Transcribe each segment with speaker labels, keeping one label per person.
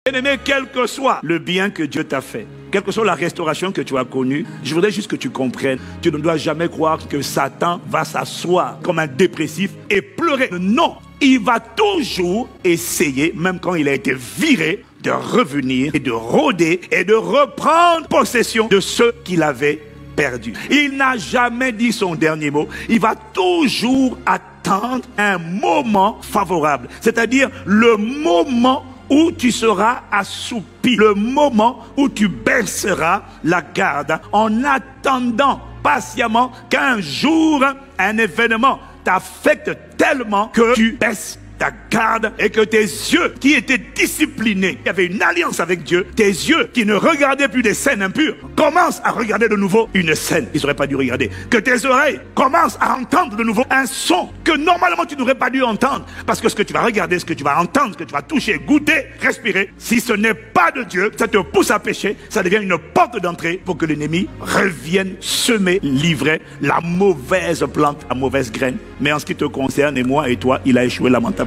Speaker 1: Bien-aimé, quel que soit le bien que Dieu t'a fait, quelle que soit la restauration que tu as connue, je voudrais juste que tu comprennes, tu ne dois jamais croire que Satan va s'asseoir comme un dépressif et pleurer. Non, il va toujours essayer, même quand il a été viré, de revenir et de rôder et de reprendre possession de ce qu'il avait perdu. Il n'a jamais dit son dernier mot. Il va toujours attendre un moment favorable, c'est-à-dire le moment où tu seras assoupi, le moment où tu baisseras la garde en attendant patiemment qu'un jour, un événement t'affecte tellement que tu baisses ta garde et que tes yeux qui étaient disciplinés, qui avaient une alliance avec Dieu, tes yeux qui ne regardaient plus des scènes impures, commencent à regarder de nouveau une scène qu'ils n'auraient pas dû regarder. Que tes oreilles commencent à entendre de nouveau un son que normalement tu n'aurais pas dû entendre. Parce que ce que tu vas regarder, ce que tu vas entendre, ce que tu vas toucher, goûter, respirer, si ce n'est pas de Dieu, ça te pousse à pécher, ça devient une porte d'entrée pour que l'ennemi revienne semer, livrer la mauvaise plante, la mauvaise graine. Mais en ce qui te concerne, et moi et toi, il a échoué lamentablement.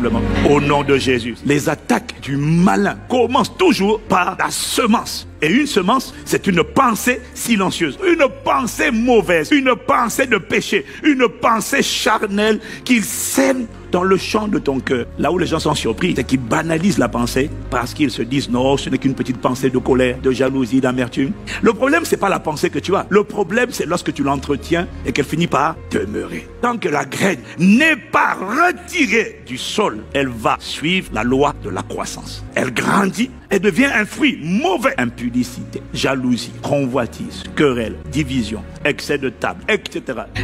Speaker 1: Au nom de Jésus. Les attaques du malin commencent toujours par la semence. Et une semence, c'est une pensée silencieuse, une pensée mauvaise, une pensée de péché, une pensée charnelle qu'il sème dans le champ de ton cœur. Là où les gens sont surpris, c'est qu'ils banalisent la pensée parce qu'ils se disent non, ce n'est qu'une petite pensée de colère, de jalousie, d'amertume. Le problème, c'est pas la pensée que tu as. Le problème, c'est lorsque tu l'entretiens et qu'elle finit par demeurer. Tant que la graine n'est pas retirée du sol, elle va suivre la loi de la croissance. Elle grandit, elle devient un fruit mauvais. Impudicité, jalousie, convoitise, querelle, division, excès de table, etc.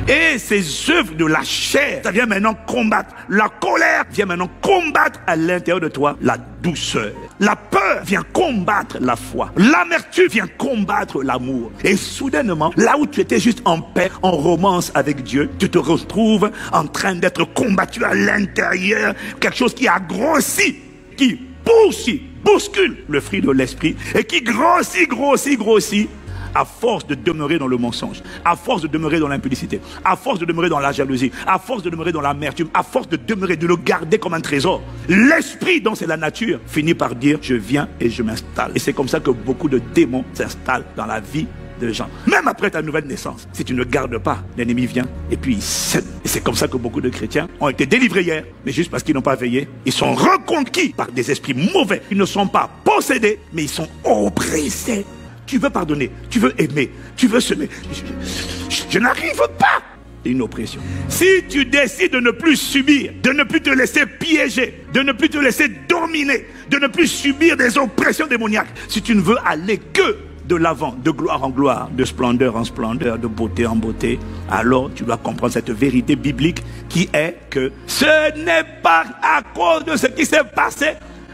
Speaker 1: Et ces œuvres de la chair, ça vient maintenant combattre. La colère vient maintenant combattre à l'intérieur de toi la douceur. La peur vient combattre la foi. L'amertume vient combattre l'amour. Et soudainement, là où tu étais juste en paix, en romance avec Dieu, tu te retrouves en train d'être combattu à l'intérieur. Quelque chose qui a grossi, qui poursuit, bouscule le fruit de l'esprit et qui grossit à force de demeurer dans le mensonge, à force de demeurer dans l'impudicité, à force de demeurer dans la jalousie, à force de demeurer dans l'amertume, à force de demeurer, de le garder comme un trésor. L'esprit, dont c'est la nature, finit par dire je viens et je m'installe. Et c'est comme ça que beaucoup de démons s'installent dans la vie de gens. Même après ta nouvelle naissance, si tu ne gardes pas, l'ennemi vient et puis il sème. Et c'est comme ça que beaucoup de chrétiens ont été délivrés hier, mais juste parce qu'ils n'ont pas veillé, ils sont reconquis par des esprits mauvais. Ils ne sont pas possédés, mais ils sont oppressés. Tu veux pardonner, tu veux aimer, tu veux semer. Je n'arrive pas. C'est une oppression. Si tu décides de ne plus subir, de ne plus te laisser piéger, de ne plus te laisser dominer, de ne plus subir des oppressions démoniaques, si tu ne veux aller que de l'avant, de gloire en gloire, de splendeur en splendeur, de beauté en beauté, alors tu dois comprendre cette vérité biblique qui est que ce n'est pas à cause de ce qui s'est passé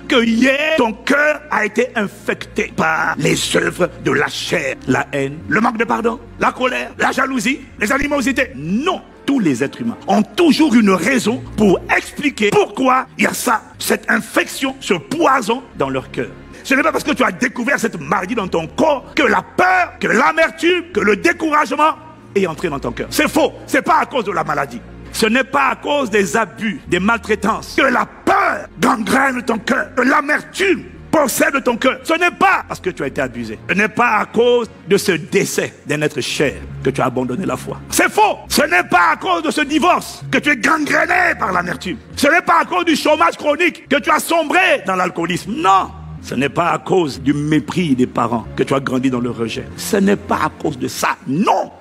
Speaker 1: que hier, ton cœur a été infecté par les œuvres de la chair, la haine, le manque de pardon, la colère, la jalousie, les animosités. Non, tous les êtres humains ont toujours une raison pour expliquer pourquoi il y a ça, cette infection, ce poison dans leur cœur. Ce n'est pas parce que tu as découvert cette maladie dans ton corps que la peur, que l'amertume, que le découragement est entré dans ton cœur. C'est faux, c'est pas à cause de la maladie. Ce n'est pas à cause des abus, des maltraitances, que la peur gangrène ton cœur, que l'amertume possède ton cœur. Ce n'est pas parce que tu as été abusé. Ce n'est pas à cause de ce décès d'un être cher que tu as abandonné la foi. C'est faux. Ce n'est pas à cause de ce divorce que tu es gangréné par l'amertume. Ce n'est pas à cause du chômage chronique que tu as sombré dans l'alcoolisme. Non. Ce n'est pas à cause du mépris des parents que tu as grandi dans le rejet. Ce n'est pas à cause de ça. Non.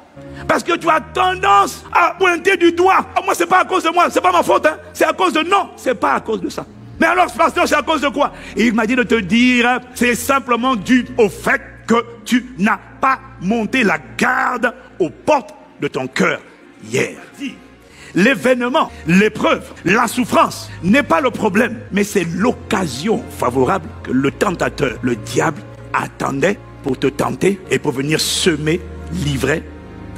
Speaker 1: Parce que tu as tendance à pointer du doigt. Oh, moi, c'est pas à cause de moi, c'est pas ma faute, hein. C'est à cause de non, c'est pas à cause de ça. Mais alors, pasteur, c'est à cause de quoi? Et il m'a dit de te dire, c'est simplement dû au fait que tu n'as pas monté la garde aux portes de ton cœur hier. L'événement, l'épreuve, la souffrance n'est pas le problème, mais c'est l'occasion favorable que le tentateur, le diable, attendait pour te tenter et pour venir semer, livrer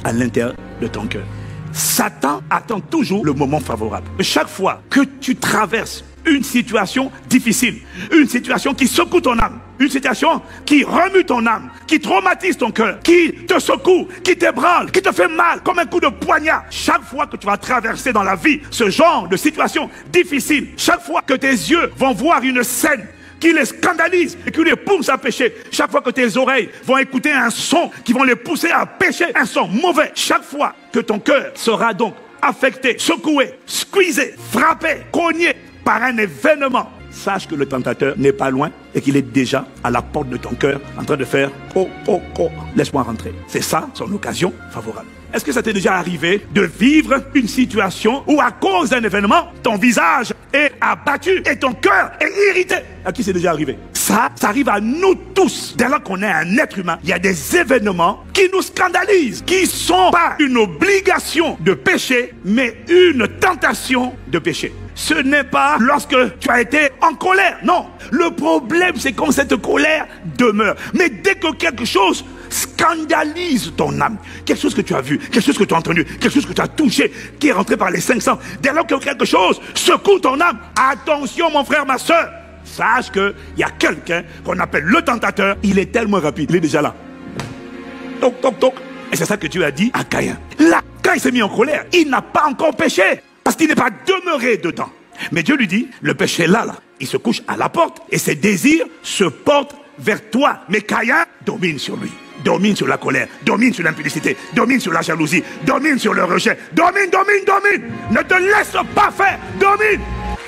Speaker 1: à l'intérieur de ton cœur. Satan attend toujours le moment favorable. Chaque fois que tu traverses une situation difficile, une situation qui secoue ton âme, une situation qui remue ton âme, qui traumatise ton cœur, qui te secoue, qui t'ébranle, qui te fait mal comme un coup de poignard. Chaque fois que tu vas traverser dans la vie ce genre de situation difficile, chaque fois que tes yeux vont voir une scène qui les scandalise et qui les pousse à pécher. Chaque fois que tes oreilles vont écouter un son qui vont les pousser à pécher, un son mauvais, chaque fois que ton cœur sera donc affecté, secoué, squeezé, frappé, cogné par un événement, sache que le tentateur n'est pas loin et qu'il est déjà à la porte de ton cœur en train de faire « Oh, oh, oh, laisse-moi rentrer ». C'est ça son occasion favorable. Est-ce que ça t'est déjà arrivé de vivre une situation où à cause d'un événement, ton visage est abattu et ton cœur est irrité? À qui c'est déjà arrivé? Ça arrive à nous tous. Dès lors qu'on est un être humain, il y a des événements qui nous scandalisent, qui sont pas une obligation de pécher, mais une tentation de pécher. Ce n'est pas lorsque tu as été en colère. Non, le problème c'est quand cette colère demeure. Mais dès que quelque chose scandalise ton âme, quelque chose que tu as vu, quelque chose que tu as entendu, quelque chose que tu as touché, qui est rentré par les 500, dès lors que quelque chose secoue ton âme, attention mon frère, ma soeur, sache qu'il y a quelqu'un qu'on appelle le tentateur. Il est tellement rapide, il est déjà là. Toc, toc, toc. Et c'est ça que Dieu a dit à Caïn. Là, quand il s'est mis en colère, il n'a pas encore péché, parce qu'il n'est pas demeuré dedans. Mais Dieu lui dit, le péché est là, il se couche à la porte, et ses désirs se portent vers toi. Mais Caïn domine sur lui. Domine sur la colère, domine sur l'impudicité, domine sur la jalousie, domine sur le rejet. Domine, domine, domine. Ne te laisse pas faire, domine.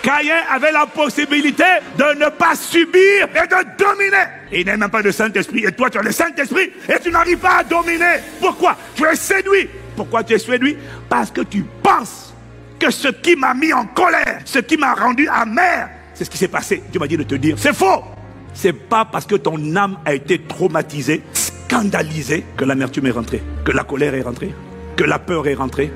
Speaker 1: Caïn avait la possibilité de ne pas subir et de dominer. Il n'est même pas de Saint-Esprit. Et toi, tu as le Saint-Esprit et tu n'arrives pas à dominer. Pourquoi? Tu es séduit. Pourquoi tu es séduit? Parce que tu penses que ce qui m'a mis en colère, ce qui m'a rendu amer, c'est ce qui s'est passé. Dieu m'a dit de te dire, c'est faux. C'est pas parce que ton âme a été traumatisée, scandalisée, que l'amertume est rentrée, que la colère est rentrée, que la peur est rentrée.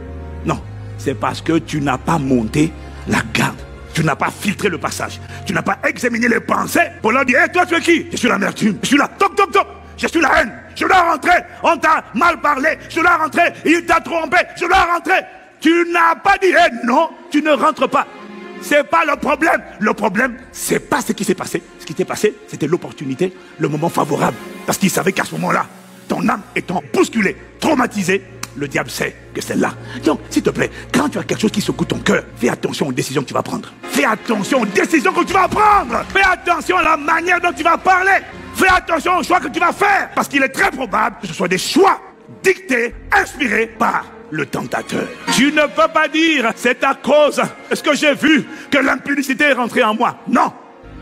Speaker 1: Non, c'est parce que tu n'as pas monté la garde. Tu n'as pas filtré le passage. Tu n'as pas examiné les pensées pour leur dire, hey, toi tu es qui? Je suis l'amertume. Je suis là, toc, toc, toc. Je suis la haine. Je dois rentrer. On t'a mal parlé. Je dois rentrer. Il t'a trompé. Je dois rentrer. Tu n'as pas dit, hey, non, tu ne rentres pas. C'est pas le problème. Le problème, c'est pas ce qui s'est passé. Ce qui s'est passé, c'était l'opportunité, le moment favorable. Parce qu'il savait qu'à ce moment-là, ton âme étant bousculée, traumatisée, le diable sait que c'est là. Donc, s'il te plaît, quand tu as quelque chose qui secoue ton cœur, fais attention aux décisions que tu vas prendre. Fais attention aux décisions que tu vas prendre. Fais attention à la manière dont tu vas parler. Fais attention aux choix que tu vas faire. Parce qu'il est très probable que ce soit des choix dictés, inspirés par le tentateur. Tu ne peux pas dire, c'est à cause de ce que j'ai vu que l'impudicité est rentrée en moi. Non.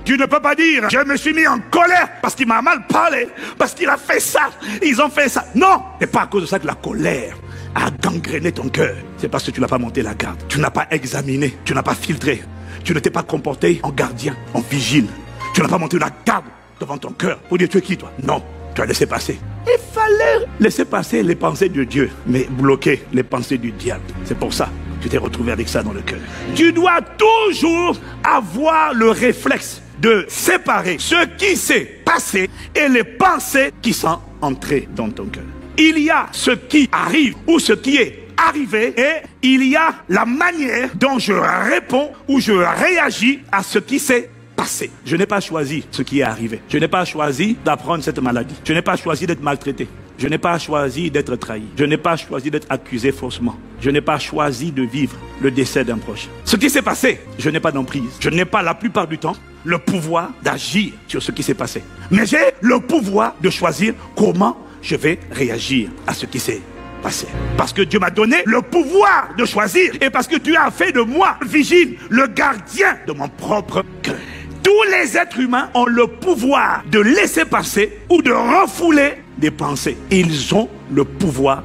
Speaker 1: Tu ne peux pas dire, je me suis mis en colère parce qu'il m'a mal parlé, parce qu'il a fait ça, ils ont fait ça. Non, c'est pas à cause de ça que la colère a gangréné ton cœur. C'est parce que tu n'as pas monté la garde. Tu n'as pas examiné, tu n'as pas filtré. Tu ne t'es pas comporté en gardien, en vigile. Tu n'as pas monté la garde devant ton cœur pour dire, tu es qui toi? Non, tu as laissé passer. Il fallait laisser passer les pensées de Dieu, mais bloquer les pensées du diable. C'est pour ça que tu t'es retrouvé avec ça dans le cœur. Tu dois toujours avoir le réflexe de séparer ce qui s'est passé et les pensées qui sont entrées dans ton cœur. Il y a ce qui arrive ou ce qui est arrivé et il y a la manière dont je réponds ou je réagis à ce qui s'est passé. Je n'ai pas choisi ce qui est arrivé. Je n'ai pas choisi d'apprendre cette maladie. Je n'ai pas choisi d'être maltraité. Je n'ai pas choisi d'être trahi. Je n'ai pas choisi d'être accusé faussement. Je n'ai pas choisi de vivre le décès d'un proche. Ce qui s'est passé, je n'ai pas d'emprise. Je n'ai pas la plupart du temps le pouvoir d'agir sur ce qui s'est passé. Mais j'ai le pouvoir de choisir comment je vais réagir à ce qui s'est passé. Parce que Dieu m'a donné le pouvoir de choisir et parce que tu as fait de moi, vigile, le gardien de mon propre cœur. Tous les êtres humains ont le pouvoir de laisser passer ou de refouler des pensées. Ils ont le pouvoir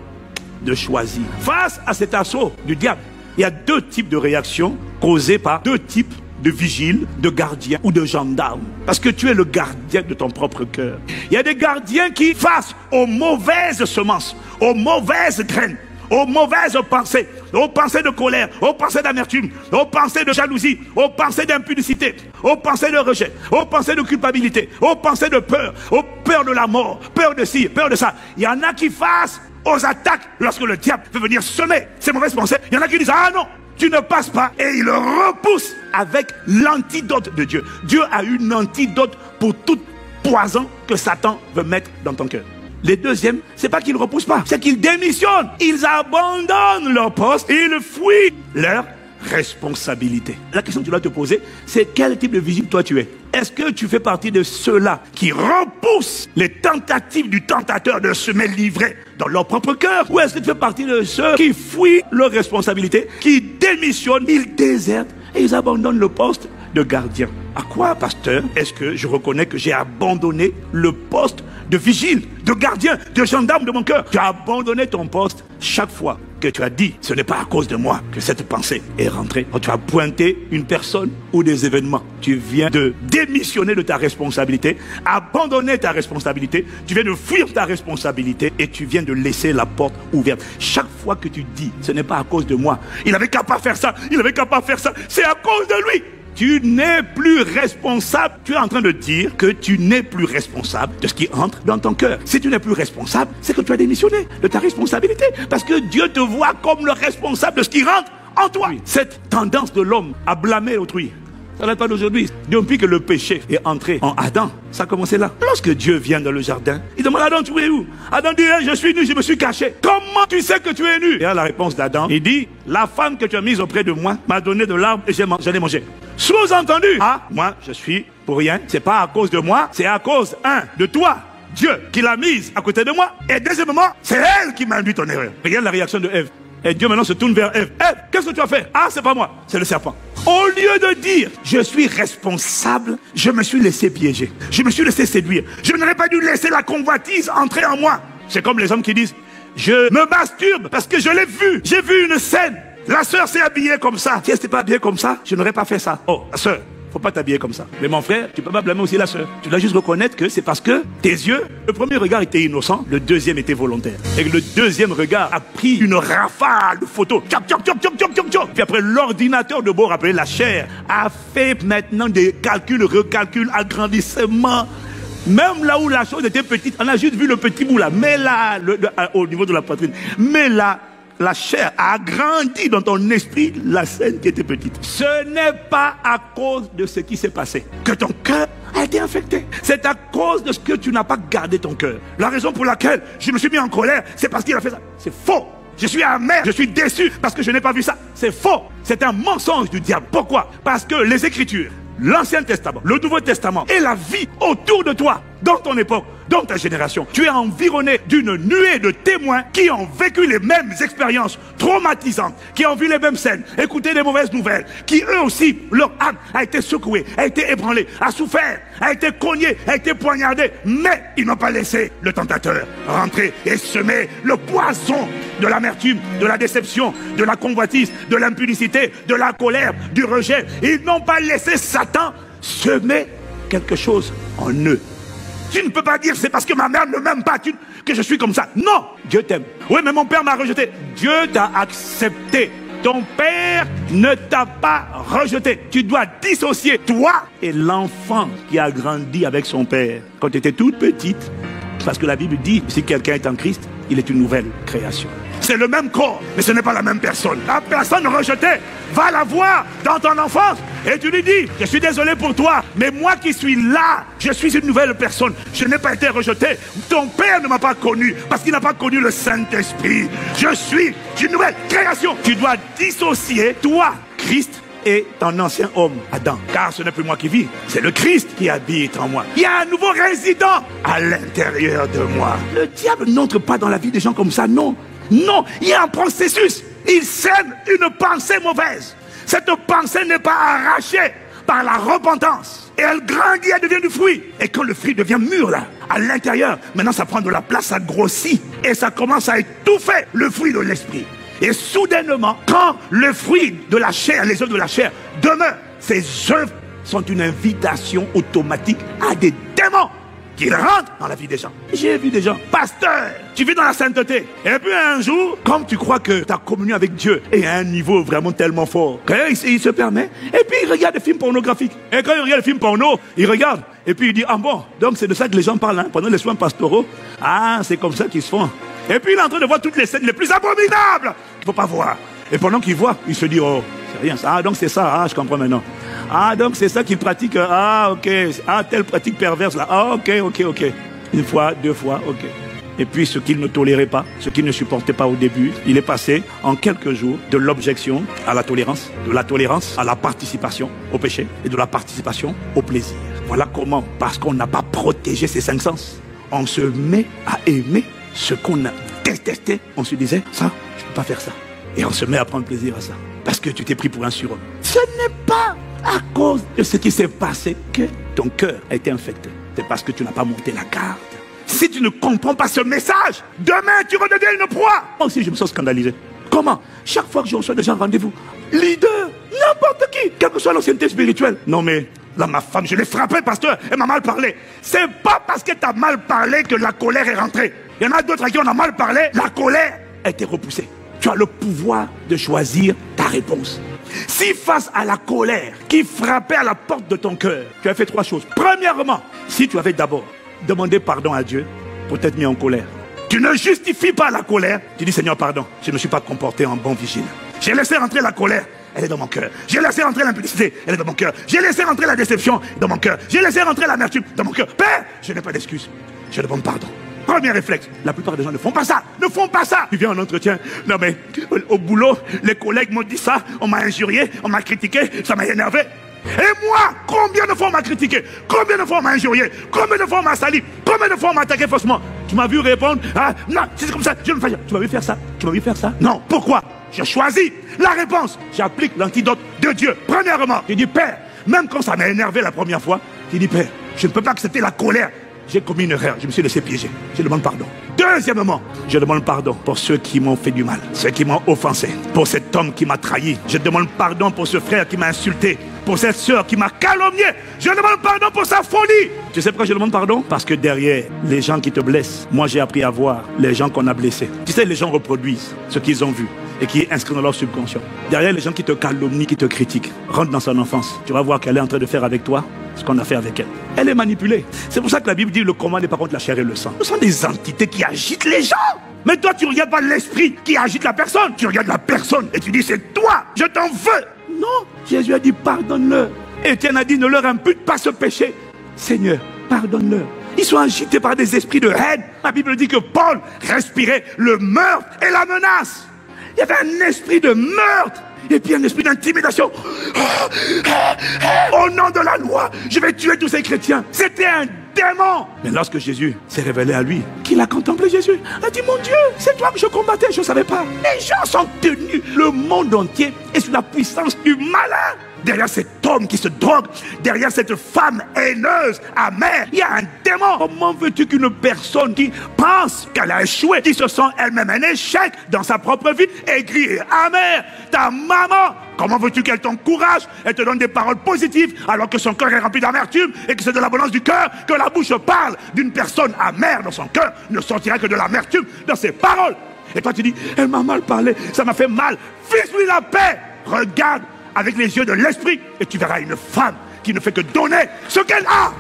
Speaker 1: de choisir. Face à cet assaut du diable, il y a deux types de réactions causées par deux types de vigiles, de gardiens ou de gendarmes. Parce que tu es le gardien de ton propre cœur. Il y a des gardiens qui, face aux mauvaises semences, aux mauvaises graines, aux mauvaises pensées, aux pensées de colère, aux pensées d'amertume, aux pensées de jalousie, aux pensées d'impudicité, aux pensées de rejet, aux pensées de culpabilité, aux pensées de peur, aux peurs de la mort, peur de ci, peur de ça. Il y en a qui face aux attaques lorsque le diable veut venir semer ces mauvaises pensées. Il y en a qui disent, ah non, tu ne passes pas, et il le repousse avec l'antidote de Dieu. Dieu a une antidote pour toute poison que Satan veut mettre dans ton cœur. Les deuxièmes, c'est pas qu'ils ne repoussent pas, c'est qu'ils démissionnent. Ils abandonnent leur poste, ils fuient leur responsabilité. La question que tu dois te poser, c'est quel type de vigile toi tu es? Est-ce que tu fais partie de ceux-là qui repoussent les tentatives du tentateur de se livrer dans leur propre cœur? Ou est-ce que tu fais partie de ceux qui fuient leurs responsabilités, qui démissionnent, ils désertent et ils abandonnent le poste de gardien? À quoi, pasteur, est-ce que je reconnais que j'ai abandonné le poste de vigile, de gardien, de gendarme de mon cœur? Tu as abandonné ton poste chaque fois que tu as dit, ce n'est pas à cause de moi que cette pensée est rentrée. Quand tu as pointé une personne ou des événements, tu viens de démissionner de ta responsabilité, abandonner ta responsabilité, tu viens de fuir ta responsabilité et tu viens de laisser la porte ouverte. Chaque fois que tu dis, ce n'est pas à cause de moi, il avait qu'à pas faire ça, il avait qu'à pas faire ça, c'est à cause de lui. Tu n'es plus responsable. Tu es en train de dire que tu n'es plus responsable de ce qui entre dans ton cœur. Si tu n'es plus responsable, c'est que tu as démissionné de ta responsabilité. Parce que Dieu te voit comme le responsable de ce qui rentre en toi. Cette tendance de l'homme à blâmer autrui, ça n'est pas d'aujourd'hui. Depuis que le péché est entré en Adam, ça a commencé là. Lorsque Dieu vient dans le jardin, il demande à Adam, tu es où? Adam dit, je suis nu, je me suis caché. Comment tu sais que tu es nu? Et à la réponse d'Adam, il dit, la femme que tu as mise auprès de moi m'a donné de l'arbre et j'en ai mangé. Sous-entendu, moi je suis pour rien, c'est pas à cause de moi, c'est à cause, de toi, Dieu, qui l'a mise à côté de moi. Et deuxièmement, c'est elle qui m'a induit en erreur. Regarde la réaction de Ève. Et Dieu maintenant se tourne vers Ève. Ève, qu'est-ce que tu as fait? C'est pas moi, c'est le serpent. Au lieu de dire, je suis responsable, je me suis laissé piéger, je me suis laissé séduire, je n'aurais pas dû laisser la convoitise entrer en moi. C'est comme les hommes qui disent, je me masturbe parce que je l'ai vu, j'ai vu une scène. La sœur s'est habillée comme ça. Si elle n'était pas habillée comme ça, je n'aurais pas fait ça. Oh, la sœur, faut pas t'habiller comme ça. Mais mon frère, tu peux pas blâmer aussi la sœur. Tu dois juste reconnaître que c'est parce que tes yeux, le premier regard était innocent, le deuxième était volontaire. Et le deuxième regard a pris une rafale de photos. Puis après, l'ordinateur de bord appelé la chair a fait maintenant des calculs, recalculs, agrandissements. Même là où la chose était petite, on a juste vu le petit bout là. Mais là, au niveau de la poitrine. Mais là, la chair a agrandi dans ton esprit la scène qui était petite. Ce n'est pas à cause de ce qui s'est passé que ton cœur a été infecté. C'est à cause de ce que tu n'as pas gardé ton cœur. La raison pour laquelle je me suis mis en colère, c'est parce qu'il a fait ça. C'est faux. Je suis amer, je suis déçu parce que je n'ai pas vu ça. C'est faux. C'est un mensonge du diable. Pourquoi? Parce que les Écritures, l'Ancien Testament, le Nouveau Testament et la vie autour de toi, dans ton époque, dans ta génération, tu es environné d'une nuée de témoins qui ont vécu les mêmes expériences traumatisantes, qui ont vu les mêmes scènes, écouté des mauvaises nouvelles, qui eux aussi, leur âme a été secouée, a été ébranlée, a souffert, a été cognée, a été poignardée, mais ils n'ont pas laissé le tentateur rentrer et semer le poison de l'amertume, de la déception, de la convoitise, de l'impudicité, de la colère, du rejet. Ils n'ont pas laissé Satan semer quelque chose en eux. Tu ne peux pas dire c'est parce que ma mère ne m'aime pas que je suis comme ça. Non, Dieu t'aime. Oui, mais mon père m'a rejeté. Dieu t'a accepté. Ton père ne t'a pas rejeté. Tu dois dissocier toi et l'enfant qui a grandi avec son père quand tu étais toute petite. Parce que la Bible dit, si quelqu'un est en Christ, il est une nouvelle création. C'est le même corps, mais ce n'est pas la même personne. La personne rejetée, va la voir dans ton enfance et tu lui dis, je suis désolé pour toi, mais moi qui suis là, je suis une nouvelle personne. Je n'ai pas été rejeté. Ton père ne m'a pas connu parce qu'il n'a pas connu le Saint-Esprit. Je suis une nouvelle création. Tu dois dissocier toi, Christ, et ton ancien homme, Adam. Car ce n'est plus moi qui vis, c'est le Christ qui habite en moi. Il y a un nouveau résident à l'intérieur de moi. Le diable n'entre pas dans la vie des gens comme ça, non. Non, il y a un processus. Il sème une pensée mauvaise. Cette pensée n'est pas arrachée par la repentance. Et elle grandit, elle devient du fruit. Et quand le fruit devient mûr là, à l'intérieur, maintenant ça prend de la place, ça grossit. Et ça commence à étouffer le fruit de l'esprit. Et soudainement, quand le fruit de la chair, les œuvres de la chair demeurent, ces œuvres sont une invitation automatique à des démons qui rentrent dans la vie des gens. J'ai vu des gens, pasteur, tu vis dans la sainteté. Et puis un jour, comme tu crois que ta communion avec Dieu est à un niveau vraiment tellement fort, il se permet, et puis il regarde des films pornographiques. Et quand il regarde des films porno, il regarde, et puis il dit, ah bon, donc c'est de ça que les gens parlent, hein, pendant les soins pastoraux. Ah, c'est comme ça qu'ils se font. Et puis il est en train de voir toutes les scènes les plus abominables qu'il ne faut pas voir. Et pendant qu'il voit, il se dit, oh, c'est rien ça. Ah, donc c'est ça, je comprends maintenant. Ah, donc c'est ça qu'il pratique. Ah, ok. Ah, telle pratique perverse là. Ah, ok. Une fois, deux fois, ok. Et puis ce qu'il ne tolérait pas, ce qu'il ne supportait pas au début, il est passé en quelques jours de l'objection à la tolérance, de la tolérance à la participation au péché et de la participation au plaisir. Voilà comment, parce qu'on n'a pas protégé ces 5 sens, on se met à aimer ce qu'on a détesté. On se disait, ça, je ne peux pas faire ça. Et on se met à prendre plaisir à ça. Parce que tu t'es pris pour un surhomme. Ce n'est pas à cause de ce qui s'est passé que ton cœur a été infecté. C'est parce que tu n'as pas monté la garde. Si tu ne comprends pas ce message, demain tu redeviens une proie. Moi aussi je me sens scandalisé. Comment? Chaque fois que je reçois des gens rendez-vous, leader, n'importe qui, quelle que soit l'ancienneté spirituelle. Non mais, là ma femme, je l'ai frappée, pasteur, elle m'a mal parlé. C'est pas parce que tu as mal parlé que la colère est rentrée. Il y en a d'autres à qui on a mal parlé, la colère a été repoussée. Tu as le pouvoir de choisir ta réponse. Si face à la colère qui frappait à la porte de ton cœur, tu as fait 3 choses. Premièrement, si tu avais d'abord demandé pardon à Dieu pour t'être mis en colère, tu ne justifies pas la colère. Tu dis, Seigneur, pardon, je ne me suis pas comporté en bon vigile. J'ai laissé rentrer la colère, elle est dans mon cœur. J'ai laissé rentrer l'impudicité, elle est dans mon cœur. J'ai laissé rentrer la déception dans mon cœur. J'ai laissé rentrer l'amertume dans mon cœur. Père, je n'ai pas d'excuse. Je demande pardon. Premier réflexe, la plupart des gens ne font pas ça, ne font pas ça. Tu viens en entretien, non mais au boulot, les collègues m'ont dit ça, on m'a injurié, on m'a critiqué, ça m'a énervé. Et moi, combien de fois on m'a critiqué, combien de fois on m'a injurié, combien de fois on m'a sali, combien de fois on m'a attaqué faussement. Tu m'as vu répondre, ah non, c'est comme ça, je ne fais pas. Tu m'as vu faire ça, tu m'as vu faire ça. Non, pourquoi? Je choisis la réponse, j'applique l'antidote de Dieu. Premièrement, tu dis, Père, même quand ça m'a énervé la première fois, tu dis, Père, je ne peux pas accepter la colère. J'ai commis une erreur, je me suis laissé piéger. Je demande pardon. Deuxièmement, je demande pardon pour ceux qui m'ont fait du mal, ceux qui m'ont offensé, pour cet homme qui m'a trahi. Je demande pardon pour ce frère qui m'a insulté, pour cette soeur qui m'a calomnié. Je demande pardon pour sa folie. Tu sais pourquoi je demande pardon? Parce que derrière les gens qui te blessent, moi j'ai appris à voir les gens qu'on a blessés. Tu sais, les gens reproduisent ce qu'ils ont vu et qui est inscrit dans leur subconscient. Derrière les gens qui te calomnient, qui te critiquent, rentre dans son enfance. Tu vas voir qu'elle est en train de faire avec toi ce qu'on a fait avec elle. Elle est manipulée. C'est pour ça que la Bible dit le combat n'est pas contre la chair et le sang. Ce sont des entités qui agitent les gens. Mais toi, tu ne regardes pas l'esprit qui agite la personne. Tu regardes la personne et tu dis c'est toi, je t'en veux. Non, Jésus a dit pardonne-leur. Étienne a dit ne leur impute pas ce péché. Seigneur, pardonne-leur. Ils sont agités par des esprits de haine. La Bible dit que Paul respirait le meurtre et la menace. Il y avait un esprit de meurtre. Et puis un esprit d'intimidation. Au nom de la loi, je vais tuer tous ces chrétiens. C'était un démon. Mais lorsque Jésus s'est révélé à lui, qu'il a contemplé Jésus, il a dit mon Dieu, c'est toi que je combattais, je ne savais pas. Les gens sont tenus, le monde entier est sous la puissance du malin. Derrière cet homme qui se drogue, derrière cette femme haineuse, amère, il y a un démon. Comment veux-tu qu'une personne qui pense qu'elle a échoué, qui se sent elle-même un échec dans sa propre vie, aigrie et amère, ta maman, comment veux-tu qu'elle t'encourage, elle te donne des paroles positives alors que son cœur est rempli d'amertume et que c'est de l'abondance du cœur que la bouche parle? D'une personne amère dans son cœur ne sortira que de l'amertume dans ses paroles. Et toi tu dis, elle m'a mal parlé, ça m'a fait mal. Fiche-lui la paix. Regarde avec les yeux de l'esprit et tu verras une femme qui ne fait que donner ce qu'elle a.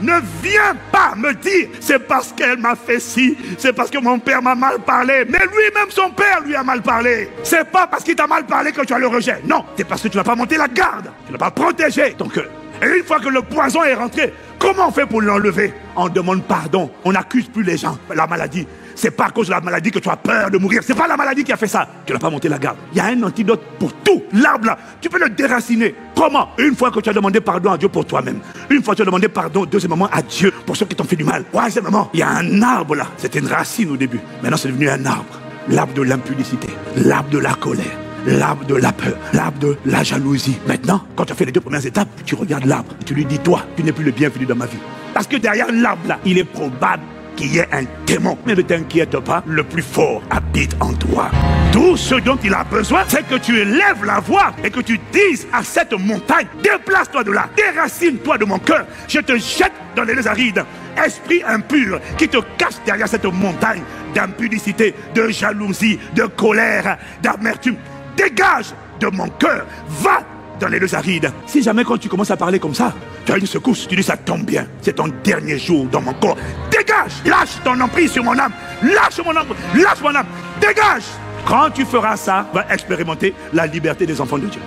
Speaker 1: Ne viens pas me dire c'est parce qu'elle m'a fait ci, c'est parce que mon père m'a mal parlé. Mais lui-même, son père lui a mal parlé. C'est pas parce qu'il t'a mal parlé que tu as le rejet. Non, c'est parce que tu n'as pas monté la garde. Tu n'as pas protégé ton cœur. Et une fois que le poison est rentré, comment on fait pour l'enlever? On demande pardon. On n'accuse plus les gens. La maladie, c'est pas à cause de la maladie que tu as peur de mourir. C'est pas la maladie qui a fait ça. Tu n'as pas monté la garde. Il y a un antidote pour tout. L'arbre là, tu peux le déraciner. Comment? Une fois que tu as demandé pardon à Dieu pour toi-même. Une fois que tu as demandé pardon, deuxièmement, à Dieu pour ceux qui t'ont fait du mal. Troisièmement, il y a un arbre là. C'était une racine au début. Maintenant, c'est devenu un arbre. L'arbre de l'impudicité. L'arbre de la colère. L'arbre de la peur, l'arbre de la jalousie. Maintenant, quand tu as fait les 2 premières étapes, tu regardes l'arbre et tu lui dis, toi, tu n'es plus le bienvenu dans ma vie. Parce que derrière l'arbre là, il est probable qu'il y ait un démon. Mais ne t'inquiète pas, le plus fort habite en toi. Tout ce dont il a besoin, c'est que tu élèves la voix et que tu dises à cette montagne, déplace-toi de là, déracine-toi de mon cœur, je te jette dans les lieux arides. Esprit impur qui te cache derrière cette montagne d'impudicité, de jalousie, de colère, d'amertume. Dégage de mon cœur, va dans les lieux arides. Si jamais quand tu commences à parler comme ça, tu as une secousse, tu dis ça tombe bien, c'est ton dernier jour dans mon corps. Dégage, lâche ton emprise sur mon âme, lâche mon âme, lâche mon âme, dégage. Quand tu feras ça, tu vas expérimenter la liberté des enfants de Dieu.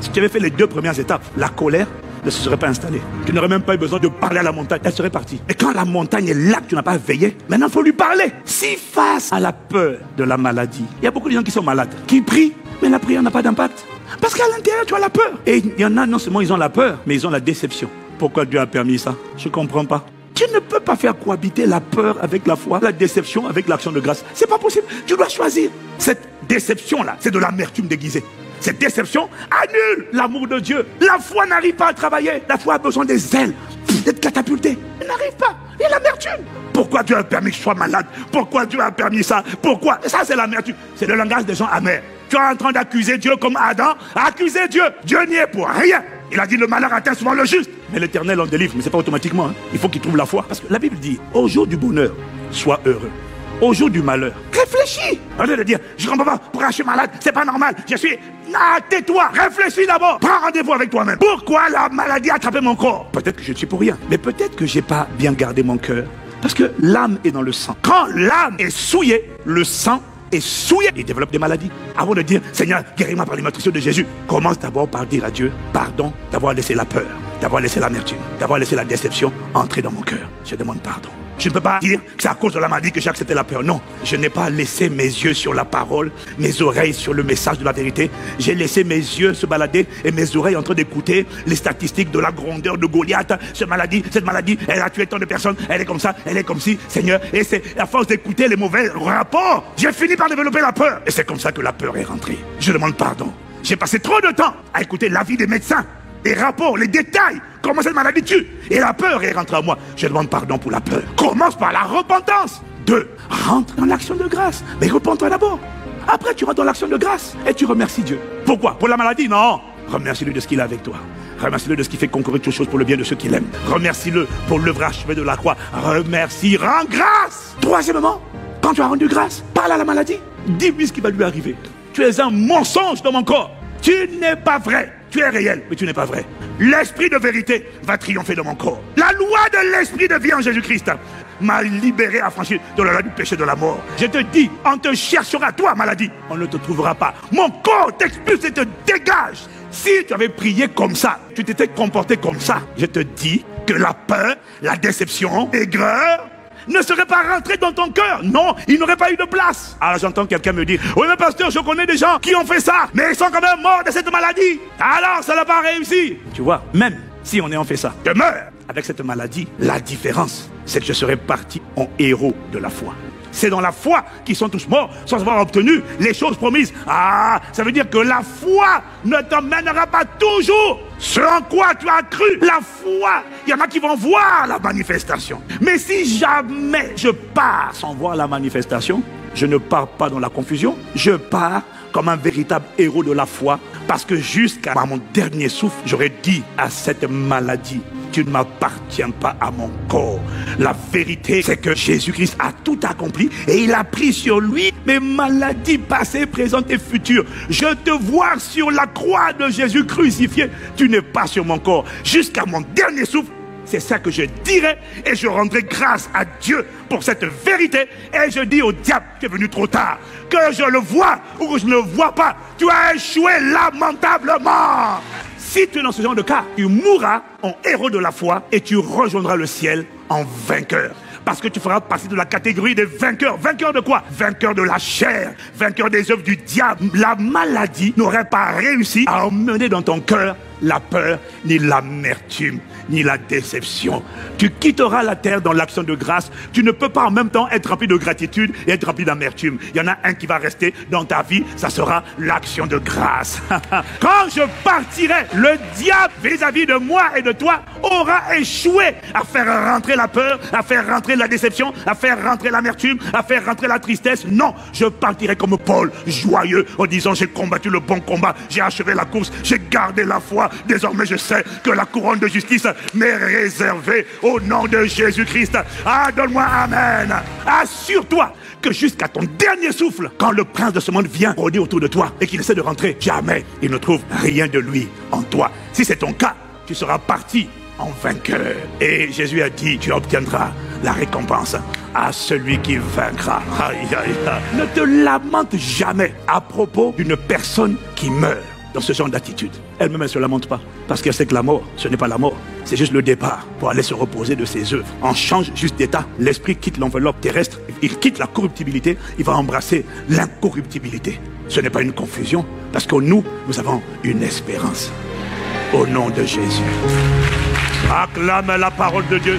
Speaker 1: Si tu avais fait les 2 premières étapes, la colère ne se serait pas installée. Tu n'aurais même pas eu besoin de parler à la montagne, elle serait partie. Et quand la montagne est là, que tu n'as pas veillé, maintenant il faut lui parler. Si face à la peur de la maladie, il y a beaucoup de gens qui sont malades, qui prient, mais la prière n'a pas d'impact. Parce qu'à l'intérieur, tu as la peur. Et il y en a, non seulement ils ont la peur, mais ils ont la déception. pourquoi Dieu a permis ça. Je ne comprends pas. Tu ne peux pas faire cohabiter la peur avec la foi, la déception avec l'action de grâce. C'est pas possible. Tu dois choisir. Cette déception-là, c'est de l'amertume déguisée. Cette déception annule l'amour de Dieu. La foi n'arrive pas à travailler. La foi a besoin des ailes, d'être catapultée. Elle n'arrive pas. Il y a l'amertume. Pourquoi Dieu a permis que je sois malade? Pourquoi Dieu a permis ça? Pourquoi? Et ça, c'est l'amertume. C'est le langage des gens amers. Tu es en train d'accuser Dieu comme Adam a accusé Dieu. Dieu n'y est pour rien. Il a dit le malheur atteint souvent le juste. Mais l'Éternel en délivre, mais ce n'est pas automatiquement. Hein. Il faut qu'il trouve la foi. Parce que la Bible dit, au jour du bonheur, sois heureux. Au jour du malheur, réfléchis. Au lieu de dire, je ne comprends pas, pourquoi je suis malade, c'est pas normal, je suis... Ah, tais-toi, réfléchis d'abord, prends rendez-vous avec toi-même. Pourquoi la maladie a attrapé mon corps? Peut-être que je ne suis pour rien, mais peut-être que je n'ai pas bien gardé mon cœur. Parce que l'âme est dans le sang. Quand l'âme est souillée, le sang est souillé. Il développe des maladies. Avant de dire, Seigneur, guéris-moi par l'immatriculation de Jésus, commence d'abord par dire à Dieu, pardon d'avoir laissé la peur, d'avoir laissé l'amertume, d'avoir laissé la déception entrer dans mon cœur. Je demande pardon. Je ne peux pas dire que c'est à cause de la maladie que j'ai accepté la peur. Non, je n'ai pas laissé mes yeux sur la parole, mes oreilles sur le message de la vérité. J'ai laissé mes yeux se balader et mes oreilles en train d'écouter les statistiques de la grandeur de Goliath. Cette maladie, elle a tué tant de personnes, elle est comme ça, elle est comme ci, Seigneur. Et c'est à force d'écouter les mauvais rapports, j'ai fini par développer la peur. Et c'est comme ça que la peur est rentrée. Je demande pardon. J'ai passé trop de temps à écouter l'avis des médecins, les rapports, les détails, comment cette maladie tue. Et la peur est rentrée en moi. Je demande pardon pour la peur. Commence par la repentance. 2. Rentre dans l'action de grâce. Mais repens-toi d'abord. Après, tu rentres dans l'action de grâce et tu remercies Dieu. Pourquoi? Pour la maladie? Non. Remercie-le de ce qu'il a avec toi. Remercie-le de ce qui fait concourir toutes choses pour le bien de ceux qu'il aime. Remercie-le pour l'œuvre achevée de la croix. Remercie, rends grâce. Troisièmement, quand tu as rendu grâce, parle à la maladie. Dis-lui ce qui va lui arriver. Tu es un mensonge dans mon corps. Tu n'es pas vrai. Tu es réel, mais tu n'es pas vrai. L'esprit de vérité va triompher dans mon corps. La loi de l'esprit de vie en Jésus-Christ m'a libéré, affranchi de la loi du péché de la mort. Je te dis, on te cherchera, toi, maladie. On ne te trouvera pas. Mon corps t'expulse et te dégage. Si tu avais prié comme ça, tu t'étais comporté comme ça, je te dis que la peur, la déception, l'aigreur ne serait pas rentré dans ton cœur. Non, il n'aurait pas eu de place. Alors j'entends quelqu'un me dire, oui mais pasteur, je connais des gens qui ont fait ça, mais ils sont quand même morts de cette maladie. Alors ça n'a pas réussi. Tu vois, même si on ayant fait ça, je meurs avec cette maladie. La différence, c'est que je serais parti en héros de la foi. C'est dans la foi qu'ils sont tous morts sans avoir obtenu les choses promises. Ah, ça veut dire que la foi ne t'emmènera pas toujours ce en quoi tu as cru. La foi, il y en a qui vont voir la manifestation. Mais si jamais je pars sans voir la manifestation, je ne pars pas dans la confusion. Je pars comme un véritable héros de la foi. Parce que jusqu'à mon dernier souffle, j'aurais dit à cette maladie, tu ne m'appartiens pas à mon corps. La vérité, c'est que Jésus-Christ a tout accompli et il a pris sur lui mes maladies passées, présentes et futures. Je te vois sur la croix de Jésus crucifié. Tu n'es pas sur mon corps. Jusqu'à mon dernier souffle, c'est ça que je dirai et je rendrai grâce à Dieu pour cette vérité. Et je dis au diable, tu es venu trop tard. Que je le vois ou que je ne le vois pas, tu as échoué lamentablement. Si tu es dans ce genre de cas, tu mourras en héros de la foi et tu rejoindras le ciel en vainqueur. Parce que tu feras partie de la catégorie des vainqueurs. Vainqueurs de quoi? Vainqueurs de la chair, vainqueurs des œuvres du diable. La maladie n'aurait pas réussi à emmener dans ton cœur la peur, ni l'amertume, ni la déception. Tu quitteras la terre dans l'action de grâce. Tu ne peux pas en même temps être rempli de gratitude et être rempli d'amertume. Il y en a un qui va rester dans ta vie, ça sera l'action de grâce. Quand je partirai, le diable vis-à-vis de moi et de toi aura échoué à faire rentrer la peur, à faire rentrer la déception, à faire rentrer l'amertume, à faire rentrer la tristesse. Non, je partirai comme Paul, joyeux, en disant j'ai combattu le bon combat, j'ai achevé la course, j'ai gardé la foi. Désormais je sais que la couronne de justice m'est réservée au nom de Jésus-Christ. Ah, donne-moi amen. Assure-toi que jusqu'à ton dernier souffle, quand le prince de ce monde vient rôder autour de toi et qu'il essaie de rentrer, jamais il ne trouve rien de lui en toi. Si c'est ton cas, tu seras parti en vainqueur. Et Jésus a dit, tu obtiendras la récompense à celui qui vaincra. Aïe, aïe, aïe. Ne te lamente jamais à propos d'une personne qui meurt dans ce genre d'attitude. Elle-même, elle ne se lamente pas. Parce qu'elle sait que la mort, ce n'est pas la mort. C'est juste le départ pour aller se reposer de ses œuvres. On change juste d'état. L'esprit quitte l'enveloppe terrestre. Il quitte la corruptibilité. Il va embrasser l'incorruptibilité. Ce n'est pas une confusion. Parce que nous avons une espérance. Au nom de Jésus. Acclame la parole de Dieu.